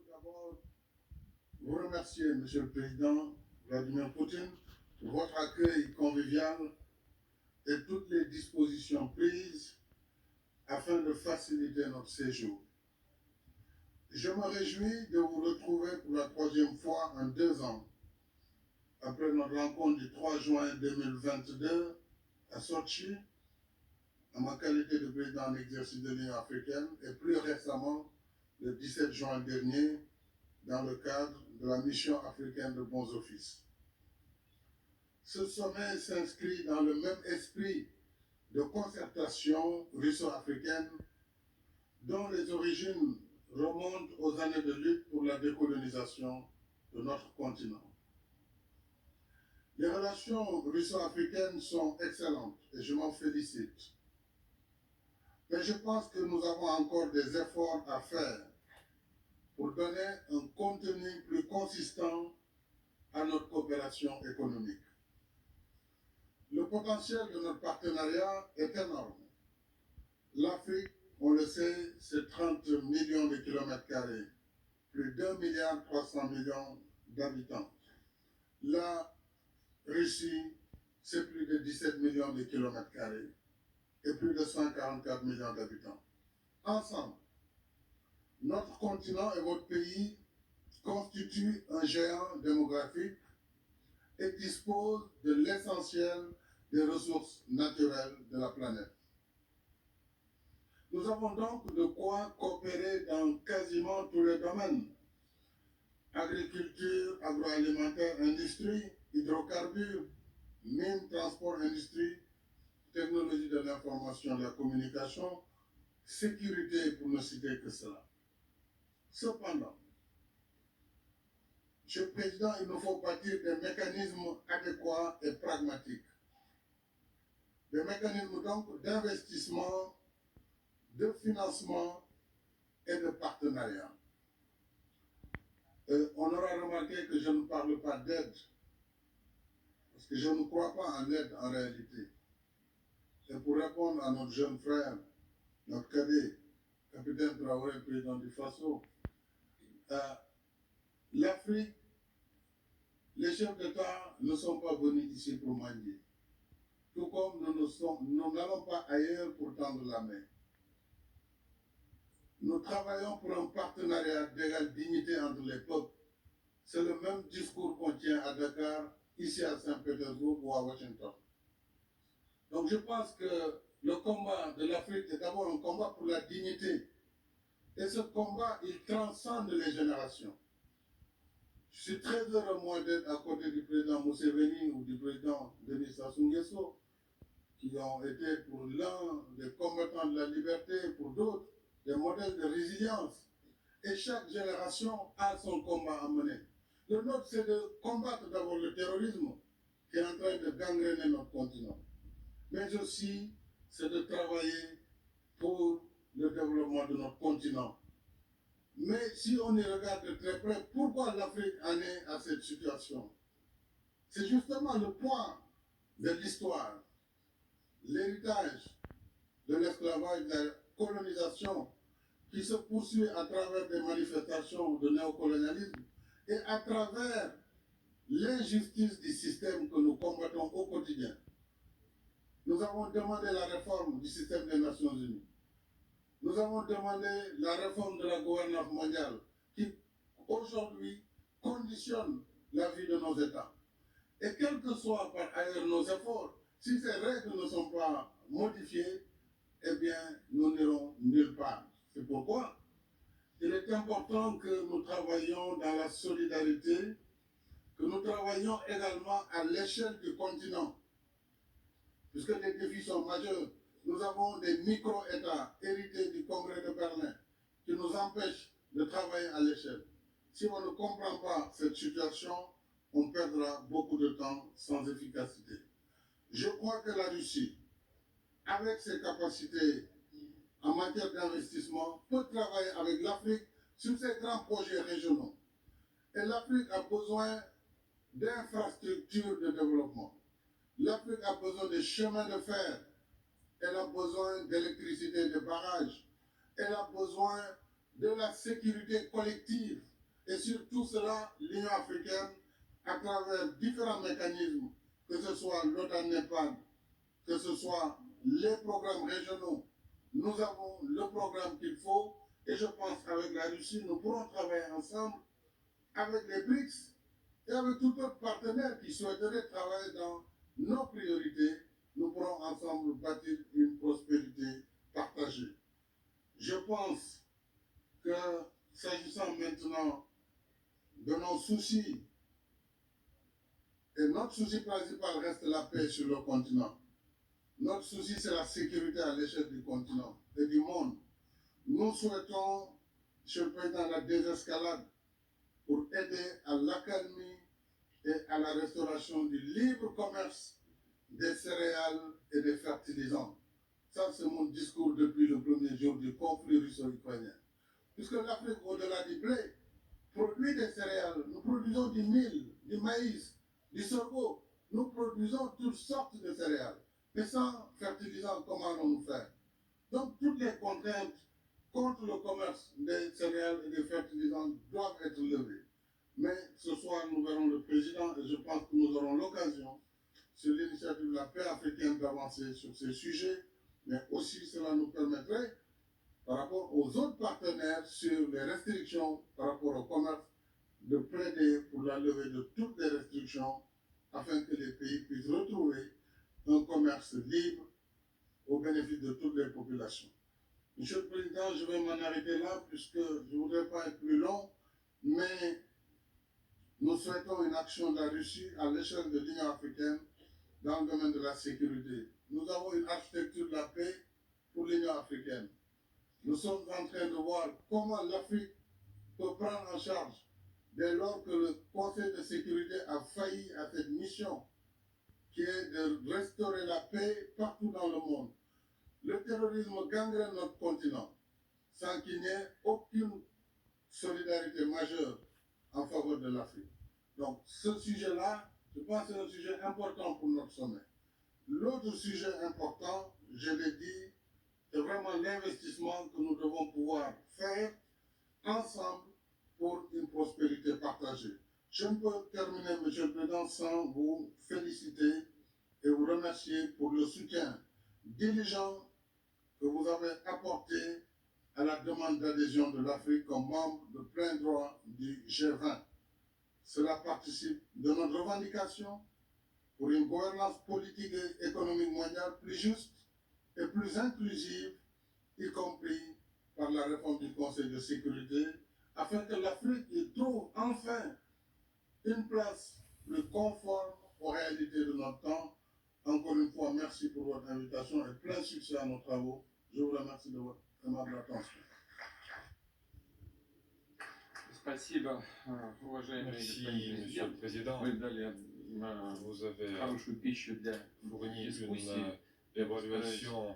tout d'abord vous remercier, Monsieur le Président Vladimir Poutine, pour votre accueil convivial et toutes les dispositions prises afin de faciliter notre séjour. Je me réjouis de vous retrouver pour la troisième fois en 2 ans, après notre rencontre du 3 juin 2022 à Sochi, en ma qualité de président en exercice de l'Union africaine, et plus récemment, le 17 juin dernier, dans le cadre de la mission africaine de bons offices. Ce sommet s'inscrit dans le même esprit de concertation russo-africaine dont les origines remontent aux années de lutte pour la décolonisation de notre continent. Les relations russo-africaines sont excellentes et je m'en félicite. Mais je pense que nous avons encore des efforts à faire pour donner un contenu plus consistant à notre coopération économique. Le potentiel de notre partenariat est énorme. L'Afrique, on le sait, c'est 30 millions de kilomètres carrés, plus d'1,3 milliard d'habitants. La Russie, c'est plus de 17 millions de kilomètres carrés et plus de 144 millions d'habitants. Ensemble, notre continent et votre pays constituent un géant démographique et disposent de l'essentiel des ressources naturelles de la planète. Nous avons donc de quoi coopérer dans quasiment tous les domaines. Agriculture, agroalimentaire, industrie, hydrocarbures, mines, transport, industrie, technologie de l'information et de la communication, sécurité pour ne citer que cela. Cependant, Monsieur le Président, il nous faut bâtir des mécanismes adéquats et pragmatiques. Des mécanismes donc d'investissement, de financement et de partenariat. On aura remarqué que je ne parle pas d'aide, parce que je ne crois pas en l'aide en réalité. Et pour répondre à notre jeune frère, notre cadet, capitaine Traoré, président du FASO, l'Afrique, les chefs d'État ne sont pas venus ici pour mendier. Tout comme nous n'allons pas ailleurs pour tendre la main. Nous travaillons pour un partenariat d'égale dignité entre les peuples. C'est le même discours qu'on tient à Dakar, ici à Saint-Pétersbourg ou à Washington. Donc je pense que le combat de l'Afrique est d'abord un combat pour la dignité. Et ce combat, il transcende les générations. Je suis très heureux, moi, d'être à côté du président Museveni ou du président Denis Sassou Nguesso, qui ont été pour l'un des combattants de la liberté, pour d'autres, des modèles de résilience. Et chaque génération a son combat à mener. Le nôtre, c'est de combattre d'abord le terrorisme qui est en train de gangréner notre continent. Mais aussi, c'est de travailler pour le développement de notre continent. Mais si on y regarde de très près, pourquoi l'Afrique en est à cette situation? C'est justement le poids de l'histoire, l'héritage de l'esclavage, de la colonisation qui se poursuit à travers des manifestations de néocolonialisme et à travers l'injustice du système que nous combattons au quotidien. Nous avons demandé la réforme du système des Nations Unies. Nous avons demandé la réforme de la gouvernance mondiale qui, aujourd'hui, conditionne la vie de nos États. Et quels que soient par ailleurs nos efforts, si ces règles ne sont pas modifiées, eh bien, nous n'irons nulle part. C'est pourquoi il est important que nous travaillions dans la solidarité, que nous travaillions également à l'échelle du continent, puisque les défis sont majeurs. Nous avons des micro-États hérités du Congrès de Berlin qui nous empêchent de travailler à l'échelle. Si on ne comprend pas cette situation, on perdra beaucoup de temps sans efficacité. Je crois que la Russie, avec ses capacités en matière d'investissement, peut travailler avec l'Afrique sur ces grands projets régionaux. Et l'Afrique a besoin d'infrastructures de développement. L'Afrique a besoin de chemins de fer. Elle a besoin d'électricité, de barrages. Elle a besoin de la sécurité collective Et sur tout cela, l'Union africaine, à travers différents mécanismes, que ce soit l'OTAN-NEPAD, que ce soit les programmes régionaux, nous avons le programme qu'il faut, et je pense qu'avec la Russie, nous pourrons travailler ensemble avec les BRICS et avec tout autre partenaire qui souhaiterait travailler dans nos priorités. Nous pourrons ensemble bâtir une prospérité partagée. Je pense que, s'agissant maintenant de nos soucis, et notre souci principal reste la paix sur le continent. Notre souci, c'est la sécurité à l'échelle du continent et du monde. Nous souhaitons, Monsieur le Président, la désescalade pour aider à l'accalmie et à la restauration du libre commerce des céréales et des fertilisants. Ça, c'est mon discours depuis le premier jour du conflit russo-ukrainien. Puisque l'Afrique, au-delà du blé, produit des céréales. Nous produisons du mil, du maïs, du sorgho. Nous produisons toutes sortes de céréales. Mais sans fertilisants, comment allons-nous faire? Donc, toutes les contraintes contre le commerce des céréales et des fertilisants doivent être levées. Mais ce soir, nous verrons le président et je pense que nous aurons l'occasion, sur l'initiative de la paix africaine, d'avancer sur ces sujets. Mais aussi, cela nous permettrait, par rapport aux autres partenaires, sur les restrictions par rapport au commerce, de plaider pour la levée de toutes les restrictions afin que les pays puissent retrouver un commerce libre au bénéfice de toutes les populations. Monsieur le Président, je vais m'en arrêter là puisque je ne voudrais pas être plus long, mais nous souhaitons une action de la Russie à l'échelle de l'Union africaine dans le domaine de la sécurité. Nous avons une architecture de la paix pour l'Union africaine. Nous sommes en train de voir comment l'Afrique peut prendre en charge dès lors que le Conseil de sécurité a failli à cette mission qui est de restaurer la paix partout dans le monde. Le terrorisme gangrène notre continent sans qu'il n'y ait aucune solidarité majeure en faveur de l'Afrique. Donc ce sujet-là, je pense que c'est un sujet important pour notre sommet. L'autre sujet important, je l'ai dit, c'est vraiment l'investissement que nous devons pouvoir faire ensemble pour une prospérité partagée. Je ne peux terminer, Monsieur le Président, sans vous féliciter et vous remercier pour le soutien diligent que vous avez apporté à la demande d'adhésion de l'Afrique comme membre de plein droit du G20. Cela participe de notre revendication pour une gouvernance politique et économique mondiale plus juste et plus inclusive, y compris par la réforme du Conseil de sécurité, afin que l'Afrique y trouve enfin une place plus conforme aux réalités de notre temps. Encore une fois, merci pour votre invitation et plein succès à nos travaux. Je vous remercie de votre aimable attention. Спасибо, уважаемый господин Monsieur le Président. Вы дали Vous avez хорошую пищу для fourni дискуссии. une évaluation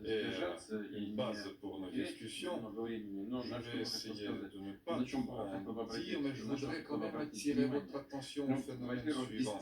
et une base pour nos discussions. Je vais essayer de ne pas tout en dire, mais je voudrais quand même attirer votre attention au phénomène suivant.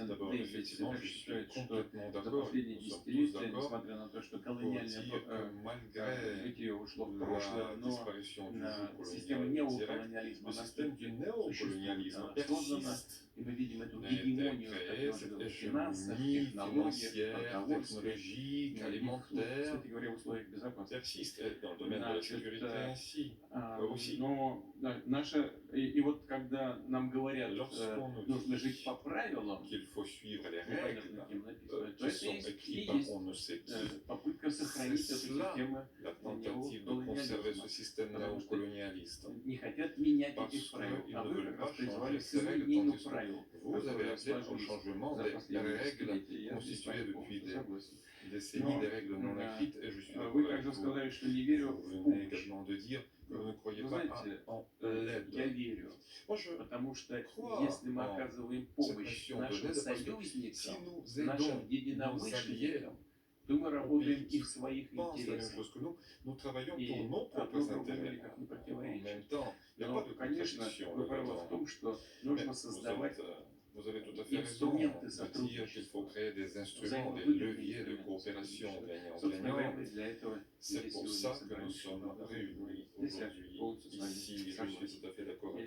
D'abord, effectivement, je suis complètement d'accord, nous sommes tous d'accord pour dire que malgré la disparition du joug colonial direct, le système du néocolonialisme persiste. И мы видим эту On a été гегемонию, créé как cette в финансах, hégémonie технологиях, financière, продовольствии, technologique, alimentaire кстати говоря, в условиях безопасности. persiste et dans le domaine de la sécurité ainsi. Aussi. Но наша и вот когда нам говорят, Lorsqu'on nous нужно dit жить по правилам, qu'il faut suivre les непонятно règles кем написано, то qui это sont и écrites par есть on ne sait qui, попытка сохранить эту C'est cela, систему la tentative de conserver ce système Потому что néocolonialiste. не хотят менять Parce этих правил, qu'ils а ne вы veulent как pas раз призвали changer к ces règles, изменению tandis que правил. vous avez которые appelé au сложились changement за des последние règles десятилетия. Я здесь constituées depuis полностью согласен. des décennies, des règles non écrites, et je suis d'accord Вы avec также vous. сказали, что не верю в Vous venez помощь. également de dire que vous ne croyez Вы pas знаете, en я l'aide. верю, Moi, je потому что crois если мы en оказываем cette помощь notion de нашим l'aide, parce que si союзникам, nous нашим aidons nos alliés единомышленникам, то мы работаем и в своих pensent la même интересах. chose que nous travaillons И pour nos одно propres другому intérêts. никак не En противоречит. même temps, il n'y a Но, pas de конечно, contradiction вы правы в là-dedans. том, что Mais нужно создавать vous avez tout à fait raison инструменты de dire qu'il faut сотрудничества, créer des instruments, des взаимовыгодные leviers de инструменты coopération сотрудничества. Собственно говоря, gagnant-gagnant. мы для этого C'est здесь pour сегодня ça que собрались, nous чтобы sommes об этом réunis поговорить. Здесь я aujourd'hui полностью с вами ici. Je suis согласен. tout à fait d'accord И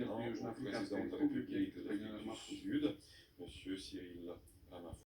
maintenant au président de la République d'Afrique du Sud, M. Cyril Ramaphosa.